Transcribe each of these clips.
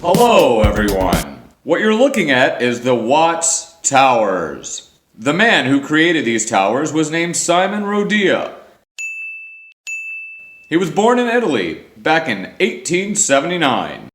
Hello, everyone. What you're looking at is the Watts Towers. The man who created these towers was named Simon Rodia. He was born in Italy back in 1879.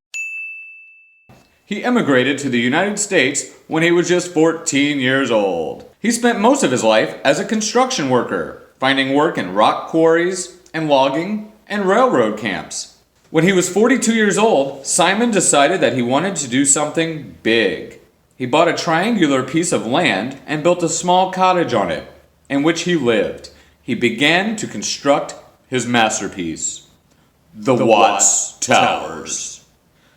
He immigrated to the United States when he was just 14 years old. He spent most of his life as a construction worker, finding work in rock quarries and logging and railroad camps. When he was 42 years old, Simon decided that he wanted to do something big. He bought a triangular piece of land and built a small cottage on it, in which he lived. He began to construct his masterpiece, the Watts Towers.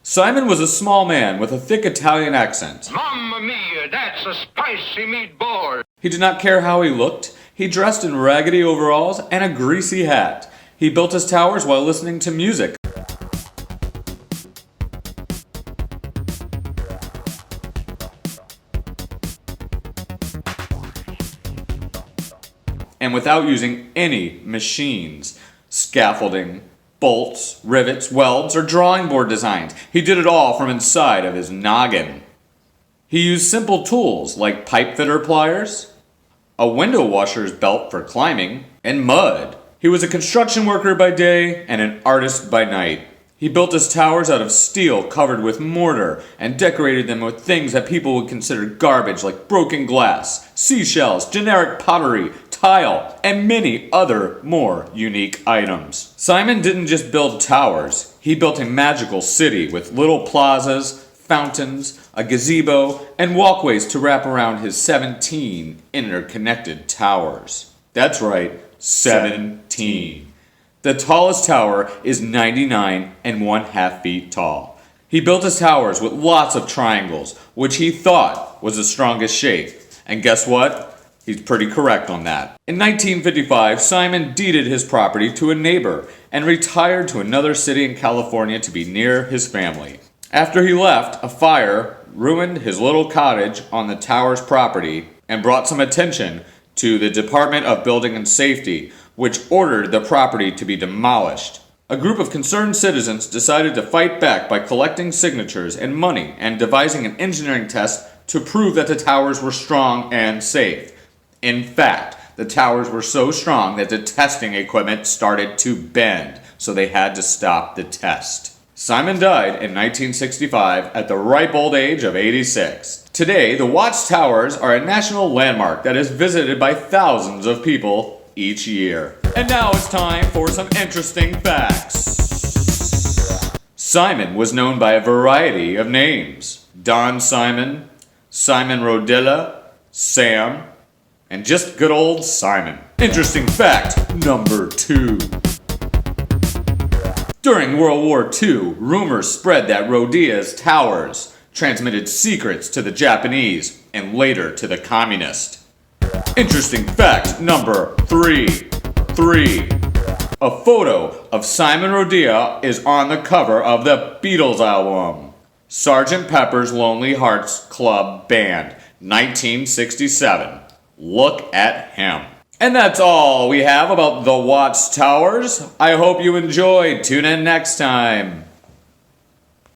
Simon was a small man with a thick Italian accent. Mamma mia, that's a spicy meatball! He did not care how he looked. He dressed in raggedy overalls and a greasy hat. He built his towers while listening to music. And without using any machines, scaffolding, bolts, rivets, welds, or drawing board designs. He did it all from inside of his noggin. He used simple tools like pipe fitter pliers, a window washer's belt for climbing, and mud. He was a construction worker by day and an artist by night. He built his towers out of steel covered with mortar and decorated them with things that people would consider garbage like broken glass, seashells, generic pottery, tile, and many other more unique items. Simon didn't just build towers, he built a magical city with little plazas, fountains, a gazebo, and walkways to wrap around his 17 interconnected towers. That's right, 17. The tallest tower is 99 1/2 feet tall. He built his towers with lots of triangles, which he thought was the strongest shape. And guess what? He's pretty correct on that. In 1955, Simon deeded his property to a neighbor and retired to another city in California to be near his family. After he left, a fire ruined his little cottage on the tower's property and brought some attention to the Department of Building and Safety, which ordered the property to be demolished. A group of concerned citizens decided to fight back by collecting signatures and money and devising an engineering test to prove that the towers were strong and safe. In fact, the towers were so strong that the testing equipment started to bend, so they had to stop the test. Simon died in 1965 at the ripe old age of 86. Today, the Watts Towers are a national landmark that is visited by thousands of people each year. And now it's time for some interesting facts. Simon was known by a variety of names. Don Simon, Simon Rodilla, Sam, and just good old Simon. Interesting fact number 2. During World War II, rumors spread that Rodia's towers transmitted secrets to the Japanese and later to the communists. Interesting fact number 3. A photo of Simon Rodia is on the cover of the Beatles album, Sgt. Pepper's Lonely Hearts Club Band, 1967. Look at him. And that's all we have about the Watts Towers. I hope you enjoyed. Tune in next time.